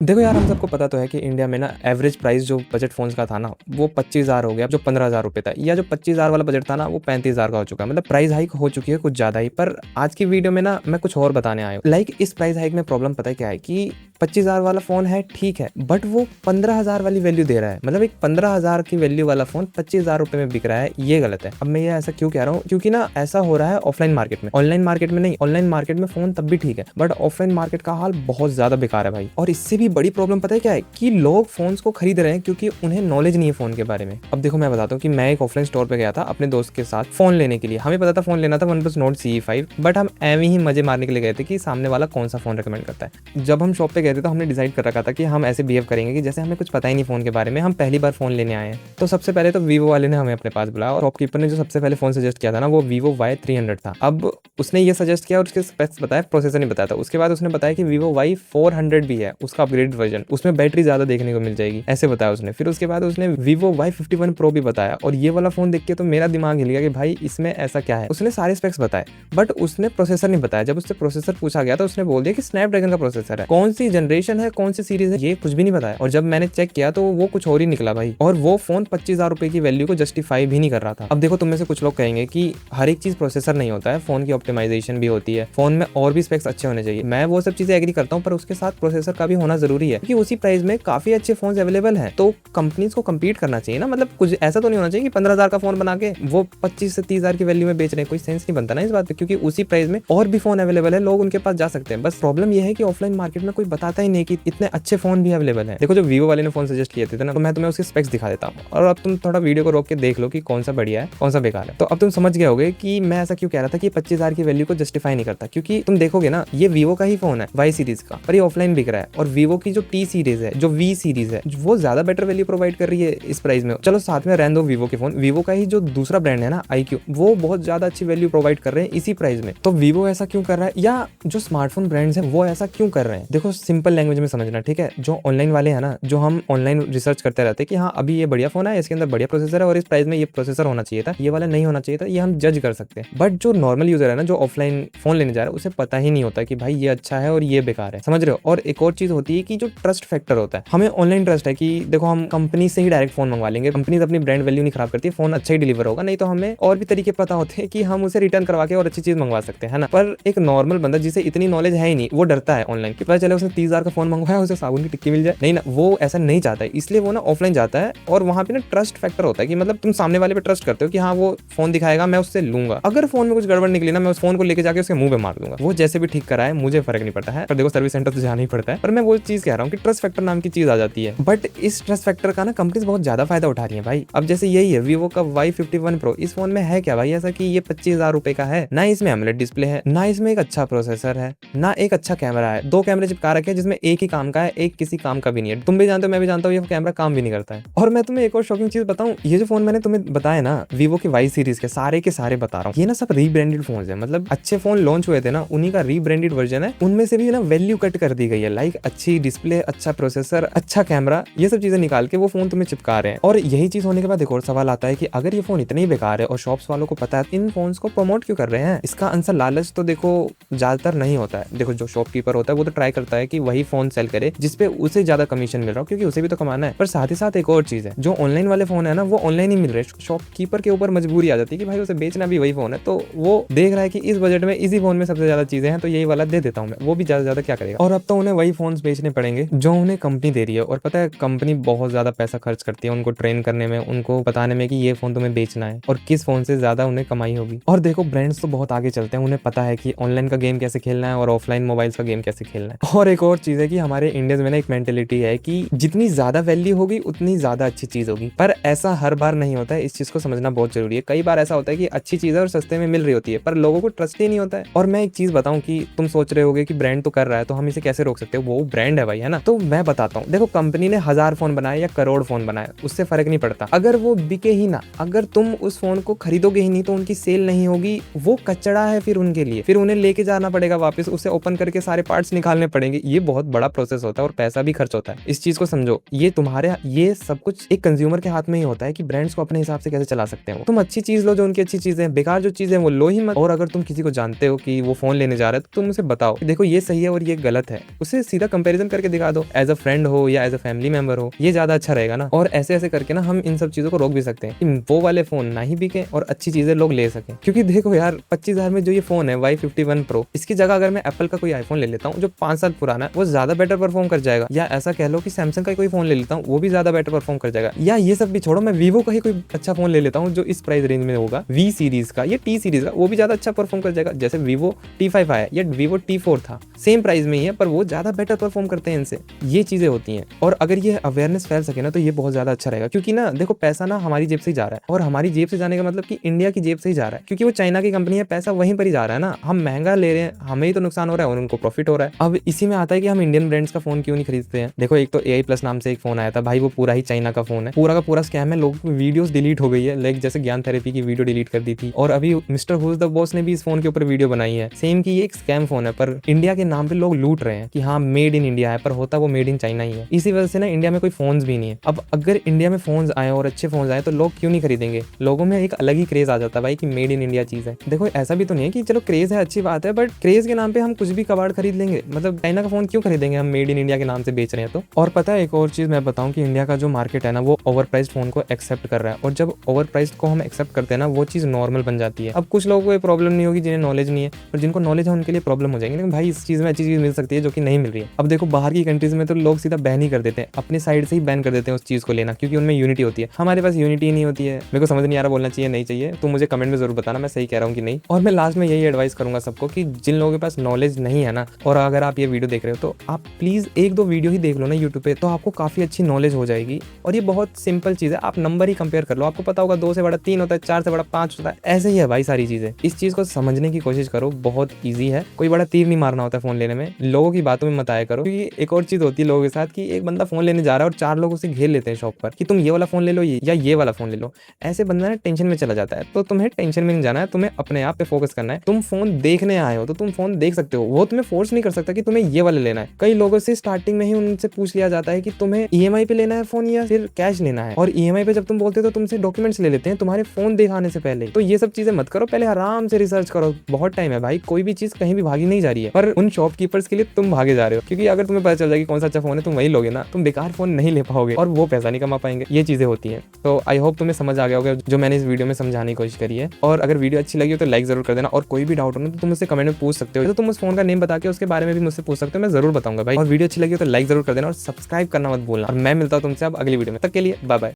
देखो यार, हम सबको पता तो है कि इंडिया में ना एवरेज प्राइस जो बजट फोन्स का था ना वो 25,000 हो गया, जो 15,000 रुपये था, या जो 25,000 वाला बजट था ना वो 35,000 का हो चुका है। मतलब प्राइस हाइक हो चुकी है कुछ ज़्यादा ही। पर आज की वीडियो में ना मैं कुछ और बताने आया हूँ। इस प्राइस हाइक में प्रॉब्लम पता है क्या है कि 25,000 वाला फोन है, ठीक है, बट वो 15,000 वाली वैल्यू दे रहा है। मतलब एक 15,000 की वैल्यू वाला फोन 25,000 रुपये में बिक रहा है, ये गलत है। अब मैं ये ऐसा क्यों कह रहा हूँ, क्योंकि ना ऐसा हो रहा है ऑफलाइन मार्केट में, ऑनलाइन मार्केट में नहीं। ऑनलाइन मार्केट में फोन तब भी ठीक है, बट ऑफलाइन मार्केट का हाल बहुत ज्यादा बेकार है भाई। और इससे भी बड़ी प्रॉब्लम पता है क्या है कि लोग फोन्स को खरीद रहे हैं क्योंकि उन्हें नॉलेज नहीं है फोन के बारे में। अब देखो मैं बताता हूँ कि मैं एक ऑफलाइन स्टोर पे गया था अपने दोस्त के साथ फोन लेने के लिए। हमें पता था फोन लेना था OnePlus Nord CE5, बट हम एवं ही मजे मारने के लिए गए थे कि सामने वाला कौन सा फोन रिकमेंड करता है। जब हम शॉप पे गए थे तो हमने डिसाइड कर रखा था कि हम ऐसे बिहेव करेंगे कि जैसे हमें कुछ पता ही नहीं फोन के बारे में, हम पहली बार फोन लेने आए हैं। तो सबसे पहले तो वीवो वाले ने हमें अपने पास बुलाया और शॉपकीपर ने जो सबसे पहले फोन सजेस्ट किया था ना वो Vivo Y300 था। अब उसने ये सजेस्ट किया और उसके स्पेक्स बताया, प्रोसेसर नहीं बताया था। उसके बाद उसने बताया कि Vivo Y400 भी है, उसका अपग्रेड वर्जन, उसमें बैटरी ज्यादा देखने को मिल जाएगी, ऐसे बताया उसने। फिर उसके बाद उसने Vivo Y51 Pro भी बताया, और ये वाला फोन देख के तो मेरा दिमाग हिल गया कि भाई इसमें ऐसा क्या है। उसने सारे स्पेक्स बताए बट उसने प्रोसेसर नहीं बताया। जब उससे प्रोसेसर पूछा गया तो उसने बोल दिया कि स्नैपड्रैगन का प्रोसेसर है, कौन सी जनरेशन है, कौन सी सीरीज है, ये कुछ भी नहीं बताया। और जब मैंने चेक किया तो वो कुछ और ही निकला भाई, और वो फोन 25,000 रुपए की वैल्यू को जस्टिफाई भी नहीं कर रहा था। अब देखो, तुम में से कुछ लोग कहेंगे कि हर एक चीज प्रोसेसर नहीं होता है, फोन की ऑप्टिमाइजेशन भी होती है, फोन में और भी स्पेक्स अच्छे होने चाहिए। मैं वो सब चीजें एग्री करता हूँ, पर उसके साथ प्रोसेसर का भी होना जरूरी है, क्योंकि उसी प्राइस में काफी अच्छे फोन अवेलेबल हैं। तो कंपनीज को कम्पीट करना चाहिए ना। मतलब कुछ ऐसा तो नहीं होना चाहिए कि 15,000 का फोन बना के वो 25 से 30,000 की वैल्यू में बेच रहे हैं। कोई सेंस नहीं बनता ना इस बात पे, क्योंकि उसी प्राइस में और भी फोन अवेलेबल है, लोग उनके पास जा सकते हैं। बस प्रॉब्लम ये है कि ऑफलाइन मार्केट में कोई बताता ही नहीं कि इतने अच्छे फोन भी अवेलेबल है। देखो, जो Vivo वाले ने फोन सजेस्ट किए थे ना, तो मैं तुम्हें उसके स्पेक्स दिखा देता हूँ, और अब तुम थोड़ा वीडियो को रोक के देख लो कि कौन सा बढ़िया है कौन सा बेकार है। तो अब तुम समझ गए होगे कि मैं ऐसा क्यों कह रहा था कि 25,000 की वैल्यू को जस्टिफाई नहीं करता। क्योंकि तुम देखोगे ना, ये Vivo का ही फोन है Y सीरीज का, पर ये ऑफलाइन बिक रहा है। और Vivo की जो T सीरीज है, जो V सीरीज है, वो ज्यादा बेटर वैल्यू प्रोवाइड कर रही है इस प्राइस में। चलो साथ में रहने दो Vivo के फोन, Vivo का ही जो दूसरा ब्रांड है ना iQOO, वो बहुत ज्यादा अच्छी वैल्यू प्रोवाइड कर रहे हैं इसी प्राइस में। तो Vivo ऐसा क्यों कर रहा है, या जो स्मार्टफोन ब्रांड्स हैं वो ऐसा क्यों कर रहे हैं? देखो, सिंपल लैंग्वेज में समझना, ठीक है। जो ऑनलाइन वाले हैं ना, जो हम ऑनलाइन रिसर्च करते रहते हैं कि हाँ अभी ये बढ़िया फोन है, इसके अंदर बढ़िया प्रोसेसर है, और इस प्राइस में ये प्रोसेसर होना चाहिए था, ये वाला नहीं होना चाहिए था, ये हम जज कर सकते हैं। बट जो नॉर्मल यूजर है ना, जो ऑफलाइन फोन लेने जा रहा है, उसे पता ही नहीं होता कि भाई ये अच्छा है और ये बेकार है, समझ रहे हो। और एक और चीज होती है कि जो ट्रस्ट फैक्टर होता है, हमें ऑनलाइन ट्रस्ट है कि देखो हम कंपनी से ही डायरेक्ट फोन मंगवा लेंगे, कंपनी अपनी ब्रांड वैल्यू नहीं खराब करती, फोन अच्छा ही डिलीवर होगा। नहीं तो हमें और भी तरीके पता होते हैं कि हम उसे रिटर्न करवा के और अच्छी चीज मंगवा सकते हैं ना। पर एक नॉर्मल बंदा जिसे इतनी नॉलेज है ही नहीं, वो डरता है ऑनलाइन कि पता चले उसने 30,000 का फोन मंगवाया, उसे साबुन की टिक्की मिल जाए। नहीं ना, वो ऐसा नहीं चाहता है, इसलिए वो ना ऑफलाइन जाता है। और वहां पे ना ट्रस्ट फैक्टर होता है कि मतलब तुम सामने वाले पे ट्रस्ट करते हो कि हाँ वो फोन दिखाएगा, मैं उससे लूंगा। अगर फोन में कुछ गड़बड़ निकली ना, मैं उस फोन को लेके जाके उसके मुंह पे मार दूंगा, वो जैसे भी ठीक कराए, मुझे फर्क नहीं पड़ता है। पर देखो, सर्विस सेंटर तो जाना ही पड़ता है। पर मैं वो चीज कह रहा हूँ कि ट्रस्ट फैक्टर नाम की चीज आ जाती है। बट इस ट्रस्ट फैक्टर का ना कंपनीज बहुत ज्यादा फायदा उठा रही है भाई। अब जैसे यही है Vivo का Y51 Pro, इस फोन में है क्या भाई ऐसा कि ये 25,000 रुपए का है? ना इसमें AMOLED डिस्प्ले है, ना इसमें एक अच्छा प्रोसेसर है, ना एक अच्छा कैमरा है। दो कैमरे चिपका रखे हैं जिसमें एक ही काम का है, एक किसी काम का भी नहीं है। तुम भी जानते हो, मैं भी जानता हूँ, ये कैमरा काम भी नहीं करता है। और मैं तुम्हें एक और शॉकिंग चीज बताऊं, ये जो फोन मैंने तुम्हें बताया ना Vivo के Y सीरीज के सारे बता रहा हूँ, ये ना सब रीब्रांडेड फोन है। मतलब अच्छे फोन लॉन्च हुए थे ना, उन्हीं का रीब्रांडेड वर्जन है। उनमें से भी ना वैल्यू कट कर दी गई है, लाइक अच्छी डिस्प्ले, अच्छा प्रोसेसर, अच्छा कैमरा, ये सब चीजें निकाल के वो फोन तुम्हें चिपका रहे हैं। और यही चीज होने के बाद एक और सवाल आता है कि अगर ये फोन इतने ही बेकार है और शॉप्स वालों को पता है, इन फोन्स को प्रमोट क्यों कर रहे हैं? इसका आंसर लालच तो देखो ज्यादातर नहीं होता है। देखो, जो शॉपकीपर होता है वो तो ट्राई करता है कि वही फोन सेल करे जिसपे उसे ज्यादा कमीशन मिल रहा हो, क्योंकि उसे भी तो कमाना है। पर साथ ही साथ एक और चीज है, जो ऑनलाइन वाले फोन है ना, वो ऑनलाइन ही मिल रहे, शॉपकीपर के ऊपर मजबूरी आ जाती है कि भाई उसे बेचना भी वही फोन है। तो वो देख रहा है कि इस बजट में इसी फोन में सबसे ज्यादा चीजें हैं, तो यही वाला दे देता हूँ मैं। वो भी ज्यादा क्या करेगा। और अब तो उन्हें वही फोन बेचने पड़ेंगे जो उन्हें कंपनी दे रही है। और पता है, कंपनी बहुत ज्यादा पैसा खर्च करती है उनको ट्रेन करने में, उनको बताने में कि ये फोन तुम्हें बेचना है और किस फोन से ज्यादा उन्हें कमाई होगी। और देखो, ब्रांड्स तो बहुत आगे चलते हैं, उन्हें पता है कि ऑनलाइन का गेम कैसे खेलना है और ऑफलाइन मोबाइल्स का गेम कैसे खेलना है। और एक और चीज है कि हमारे इंडिया में ना एक मेंटेलिटी है कि जितनी ज्यादा वैल्यू होगी उतनी ज्यादा अच्छी चीज होगी। पर ऐसा हर बार नहीं होता है, इस चीज को समझना बहुत जरूरी है। कई बार ऐसा होता है कि अच्छी चीज है और सस्ते में मिल रही होती है, पर लोगों को ट्रस्ट ही नहीं होता है। और मैं एक चीज बताऊं कि तुम सोच रहे होगे कि ब्रांड तो कर रहा है तो हम इसे कैसे रोक सकते हो, वो ब्रांड है भाई, है ना। तो मैं बताता हूँ, देखो, कंपनी ने 1000 फोन बनाए या करोड़ फोन बनाए, उससे फर्क नहीं पड़ता अगर वो बिके ही ना। अगर तुम उस फोन को खरीदोगे ही नहीं तो उनकी सेल नहीं होगी, वो कचड़ा है फिर उनके लिए, फिर उन्हें लेके जाना पड़ेगा वापस, उसे ओपन करके सारे पार्ट्स निकालने पड़ेंगे। ये बहुत बड़ा प्रोसेस होता है और पैसा भी खर्च होता है। इस चीज को समझो, ये सब कुछ एक कंज्यूमर के हाथ में ही होता है कि ब्रांड्स को अपने हिसाब से कैसे चला सकते हैं। तुम अच्छी चीज लो, जो उनकी अच्छी चीजें हैं, बेकार जो चीजें वो लो ही मत। और अगर तुम किसी को जानते हो कि वो फोन लेने जा रहा है तो तुम उसे बताओ कि देखो ये सही है और ये गलत है, उसे सीधा कंपैरिजन करके दिखा दो, एज अ फ्रेंड हो या एज अ फैमिली मेंबर हो, ये ज्यादा अच्छा रहेगा ना। और ऐसे ऐसे करके ना हम इन सब चीजों को रोक भी सकते हैं कि वो वाले फोन ना ही बिके और अच्छी चीजें लोग ले सके। क्योंकि देखो यार 25,000 में जो ये फोन है Y51 Pro, इसकी जगह अगर मैं एप्पल का कोई आईफोन ले लेता हूँ जो 5 साल पुराना है, वो ज्यादा बेटर परफॉर्म कर जाएगा। या ऐसा कह लो कि सैमसंग का कोई फोन ले लेता हूँ, वो भी ज्यादा बेटर परफॉर्म कर जाएगा। या ये सब भी छोड़ो, मैं वीवो का ही कोई अच्छा फोन ले लेता हूँ जो इस प्राइस रेंज में होगा, V सीरीज का या T सीरीज का, वो भी ज्यादा अच्छा परफॉर्म कर जाएगा। जैसे Vivo T5 आया या Vivo T4 था, सेम प्राइस में ही है पर वो ज्यादा बेटर परफॉर्म करते हैं इनसे। ये चीजें होती हैं। और अगर ये अवेयरनेस फैल सके ना तो ये बहुत ज्यादा अच्छा रहेगा। क्योंकि ना देखो, पैसा ना हमारी जेब से ही जा रहा है, और हमारी जेब से जाने का मतलब कि इंडिया की जेब से ही जा रहा है। क्योंकि वो चाइना की कंपनी है, पैसा वहीं पर ही जा रहा है ना। हम महंगा ले रहे हैं, हमें ही तो नुकसान हो रहा है और उनको प्रॉफिट हो रहा है। अब इसी में आता है कि हम इंडियन ब्रांड्स का फोन क्यों नहीं खरीदते हैं। देखो, एक तो AI+ नाम से एक फोन आया था भाई, वो पूरा ही चाइना का फोन है, पूरा का पूरा स्कैम है। लोगों की वीडियोस डिलीट हो गई है, लाइक जैसे ज्ञान थेरेपी की वीडियो डिलीट कर दी थी। और अभी मिस्टर हुज द बॉस ने भी इस फोन के ऊपर वीडियो बनाई है, सेम की ये एक स्कैम फोन है, पर इंडिया के नाम पे लोग लूट रहे हैं कि हाँ मेड इन इंडिया है, पर होता वो मेड इन चाइना ही है। इसी वजह से ना इंडिया में कोई फोन्स भी नहीं है। अब अगर इंडिया में फोन्स आए और अच्छे फोन्स आए तो लोग क्यों नहीं खरीदेंगे। लोगों में एक अलग ही क्रेज आ जाता है भाई कि मेड इन इंडिया चीज है। देखो, ऐसा भी तो नहीं है कि चलो क्रेज है अच्छी बात है, बट क्रेज के नाम पे हम कुछ भी कबाड़ खरीद लेंगे। मतलब चाइना का फोन क्यों खरीदेंगे हम मेड इन इंडिया के नाम से बेच रहे हैं तो। और पता है एक और चीज मैं बताऊं कि इंडिया का जो मार्केट है ना, वो ओवर प्राइस्ड फोन को एक्सेप्ट कर रहा है। और जब ओवर प्राइस्ड को हम एक्सेप्ट करते हैं ना, वो चीज नॉर्मल बन जाती है। अब कुछ लोगों को ये प्रॉब्लम नहीं होगी जिन्हें नॉलेज नहीं है, पर जिनको नॉलेज है उनके लिए प्रॉब्लम हो जाएगी। लेकिन भाई इस चीज में अच्छी चीज मिल सकती है जो कि नहीं मिल रही है। अब देखो, बाहर की कंट्रीज में तो लोग सीधा बैन ही कर देते हैं, अपनी साइड से ही बैन कर देते हैं उस चीज को लेना, क्योंकि उनमें यूनिटी होती है। हमारे पास यूनिटी नहीं होती है। मेरे को समझ नहीं आ रहा बोलना चाहिए नहीं चाहिए, तो मुझे कमेंट में जरूर बताना मैं सही कह रहा हूँ कि नहीं। और मैं लास्ट में यही एडवाइस करूंगा सबको कि जिन लोगों के पास नॉलेज नहीं है ना, और अगर आप ये वीडियो देख रहे हो तो आप प्लीज 1-2 वीडियो ही देख लो ना यूट्यूब पे, तो आपको काफी अच्छी नॉलेज हो जाएगी। और ये बहुत सिंपल चीज है, आप नंबर ही कंपेयर कर लो, आपको पता होगा 2 से बड़ा 3 होता है, 4 से बड़ा 5 होता है। ऐसे ही है भाई सारी चीजें। इस चीज को समझने की कोशिश करो, बहुत ईजी है। कोई बड़ा तीर नहीं मारना होता है फोन लेने में। लोगों की बातों में मत आया करो, क्योंकि एक और चीज होती है लोगों के साथ कि एक बंदा फोन लेने जा रहा है और 4 लोग उसे घेर लेते हैं शॉप पर कि तुम ये वाला फोन ले लो या ये वाला फोन ले लो। ऐसे बंदा ना टेंशन में चला जाता है। तो तुम्हें टेंशन में नहीं जाना है, तुम्हें अपने आप पे फोकस करना है। तुम फोन देखने आए हो तो तुम फोन देख सकते हो, वो तुम्हें फोर्स नहीं कर सकता कि तुम्हें ये वाला लेना है। कई लोगों से स्टार्टिंग में ही उनसे पूछ लिया जाता है कि तुम्हें EMI पे लेना है फोन या फिर कैश लेना है। और EMI पे जब तुम बोलते हो तो तुमसे डॉक्यूमेंट्स ले लेते हैं तुम्हारे फोन दिखाने से पहले। तो ये सब चीजें मत करो, पहले आराम से रिसर्च करो। बहुत टाइम है भाई, कोई भी चीज कहीं भी भागी नहीं जा रही है, पर उन शॉपकीपर्स के लिए तुम भागे जा रहे हो। क्योंकि अगर तुम्हें पता चल जाएगी कौन सा अच्छा फोन है, तुम वही लोगे ना, तुम बेकार फोन नहीं ले पाओगे और वो पैसा नहीं कमा पाएंगे। ये चीजें होती हैं। तो आई होप तुम्हें समझ आ गया होगा जो मैंने इस वीडियो में समझाने की कोशिश करी है। और अगर वीडियो अच्छी लगी हो तो लाइक जरूर कर देना। और कोई भी डाउट हो ना तो तुम मुझसे कमेंट में पूछ सकते हो, तो तुम उस फोन का नेम बता के उसके बारे में भी मुझसे पूछ सकते हो, मैं जरूर बताऊंगा भाई। और वीडियो अच्छी लगी हो तो लाइक जरूर कर देना और सब्सक्राइब करना मत भूलना। और मैं मिलता हूं तुमसे अब अगली वीडियो में, तब के लिए बाय बाय।